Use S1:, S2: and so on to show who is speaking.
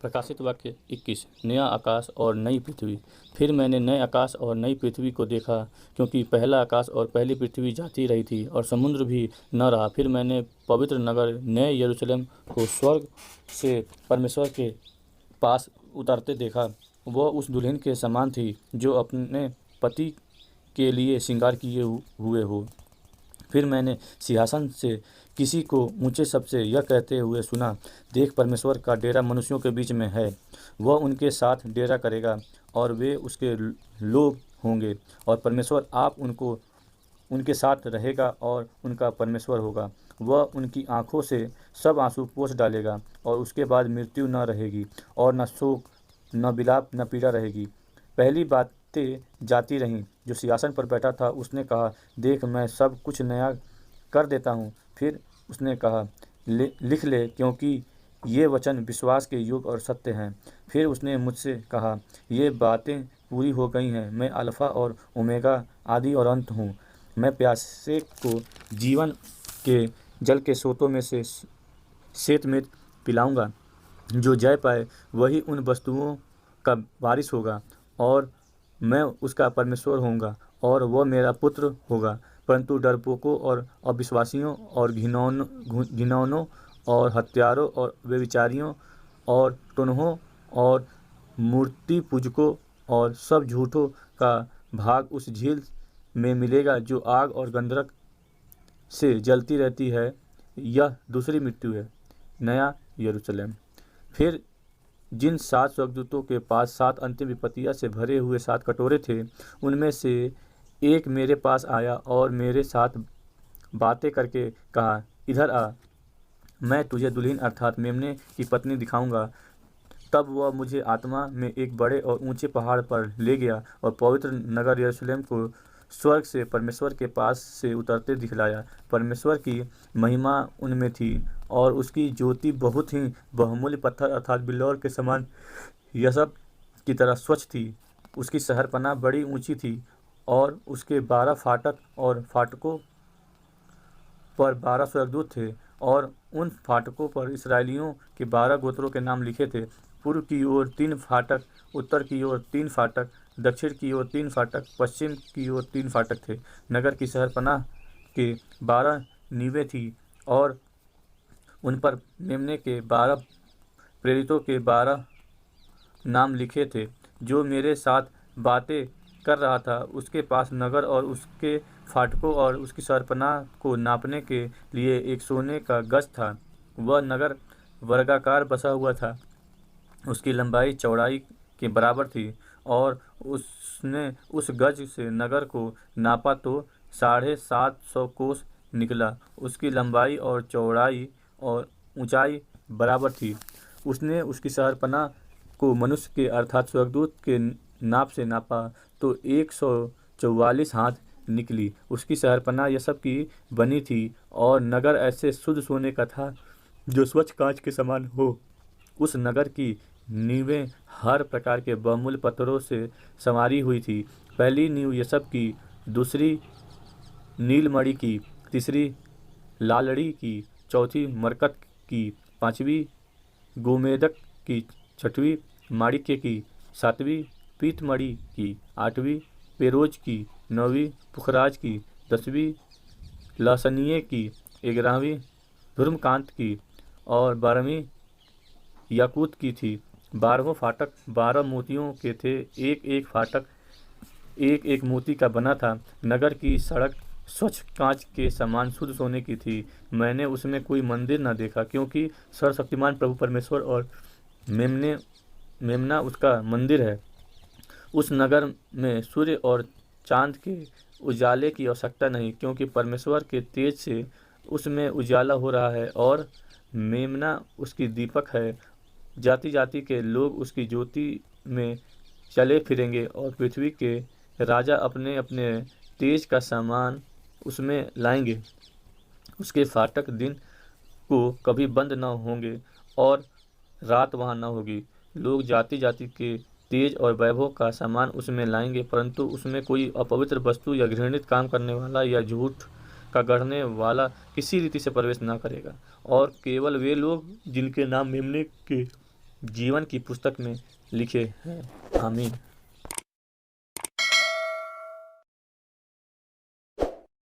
S1: प्रकाशित वाक्य 21। नया आकाश और नई पृथ्वी। फिर मैंने नए आकाश और नई पृथ्वी को देखा, क्योंकि पहला आकाश और पहली पृथ्वी जाती रही थी और समुद्र भी न रहा। फिर मैंने पवित्र नगर नए यरूशलेम को स्वर्ग से परमेश्वर के पास उतरते देखा। वह उस दुल्हन के समान थी जो अपने पति के लिए श्रृंगार किए हुए हो। फिर मैंने सिंहासन से किसी को ऊंचे शब्द से यह कहते हुए सुना, देख, परमेश्वर का डेरा मनुष्यों के बीच में है। वह उनके साथ डेरा करेगा और वे उसके लोग होंगे, और परमेश्वर आप उनके साथ रहेगा और उनका परमेश्वर होगा। वह उनकी आँखों से सब आंसू पोंछ डालेगा, और उसके बाद मृत्यु न रहेगी, और न शोक, न विलाप, न पीड़ा रहेगी। पहली बातें जाती रहीं। जो सिंहासन पर बैठा था उसने कहा, देख, मैं सब कुछ नया कर देता हूँ। फिर उसने कहा, लिख ले, क्योंकि ये वचन विश्वास के योग्य और सत्य हैं। फिर उसने मुझसे कहा, ये बातें पूरी हो गई हैं। मैं अल्फ़ा और ओमेगा, आदि और अंत हूँ। मैं प्यासे को जीवन के जल के सोतों में से श्वेत में पिलाऊंगा। जो जय पाए वही उन वस्तुओं का वारिस होगा, और मैं उसका परमेश्वर होऊंगा, और वह मेरा पुत्र होगा। परंतु डरपोकों और अविश्वासियों और घिनौनों और हत्यारों और व्यभिचारियों और टोन्हों और मूर्ति पूजकों और सब झूठों का भाग उस झील में मिलेगा जो आग और गंधक से जलती रहती है। यह दूसरी मृत्यु है। नया यरूशलेम। फिर जिन 7 स्वर्गदूतों के पास 7 अंतिम विपत्तियां से भरे हुए 7 कटोरे थे, उनमें से एक मेरे पास आया और मेरे साथ बातें करके कहा, इधर आ, मैं तुझे दुल्हन अर्थात मेमने की पत्नी दिखाऊंगा। तब वह मुझे आत्मा में एक बड़े और ऊंचे पहाड़ पर ले गया, और पवित्र नगर यरूशलेम को स्वर्ग से परमेश्वर के पास से उतरते दिखलाया। परमेश्वर की महिमा उनमें थी, और उसकी ज्योति बहुत ही बहुमूल्य पत्थर अर्थात बिल्लौर के समान यशब की तरह स्वच्छ थी। उसकी शहरपनाह बड़ी ऊंची थी, और उसके 12 फाटक, और फाटकों पर 12 स्वर्गदूत थे, और उन फाटकों पर इसराइलियों के 12 गोत्रों के नाम लिखे थे। पूर्व की ओर 3 फाटक, उत्तर की ओर 3 फाटक, दक्षिण की ओर 3 फाटक, पश्चिम की ओर 3 फाटक थे। नगर की शहरपनाह के 12 नींवें थी, और उन पर मेमने के 12 प्रेरितों के 12 नाम लिखे थे। जो मेरे साथ बातें कर रहा था उसके पास नगर और उसके फाटकों और उसकी शहरपनाह को नापने के लिए एक सोने का गज था। वह नगर वर्गाकार बसा हुआ था। उसकी लंबाई चौड़ाई के बराबर थी, और उसने उस गज से नगर को नापा तो 750 कोस निकला। उसकी लंबाई और चौड़ाई और ऊंचाई बराबर थी। उसने उसकी शहरपनाह को मनुष्य के अर्थात स्वर्गदूत के नाप से नापा तो 144 हाथ निकली। उसकी शहरपनाह यशब की बनी थी, और नगर ऐसे शुद्ध सोने का था जो स्वच्छ कांच के समान हो। उस नगर की नींवें हर प्रकार के बहुमूल्य पत्थरों से संवारी हुई थी। पहली नींव यशब की, दूसरी नीलमणि की, तीसरी लालड़ी की, चौथी मरकत की, पांचवी गोमेदक की, छठवीं माणिक्य की, सातवीं पीतमणि की, आठवीं पेरोज की, नौवीं पुखराज की, 10वीं लहसनिये की, 11वीं धूम्रकांत की, और 12वीं याकूत की थी। 12वां फाटक 12 मोतियों के थे। एक एक फाटक एक एक मोती का बना था। नगर की सड़क स्वच्छ कांच के समान शुद्ध सोने की थी। मैंने उसमें कोई मंदिर न देखा, क्योंकि सर्वशक्तिमान प्रभु परमेश्वर और मेमना उसका मंदिर है। उस नगर में सूर्य और चांद के उजाले की आवश्यकता नहीं, क्योंकि परमेश्वर के तेज से उसमें उजाला हो रहा है, और मेमना उसकी दीपक है। जाति जाति के लोग उसकी ज्योति में चले फिरेंगे, और पृथ्वी के राजा अपने अपने तेज का सामान उसमें लाएंगे। उसके फाटक दिन को कभी बंद न होंगे, और रात वहाँ न होगी। लोग जाति जाति के तेज और वैभव का सामान उसमें लाएंगे, परंतु उसमें कोई अपवित्र वस्तु या घृणित काम करने वाला या झूठ का गढ़ने वाला किसी रीति से प्रवेश न करेगा। और केवल वे लोग जिनके नाम मेमने के जीवन की पुस्तक में लिखे हैं। आमीन।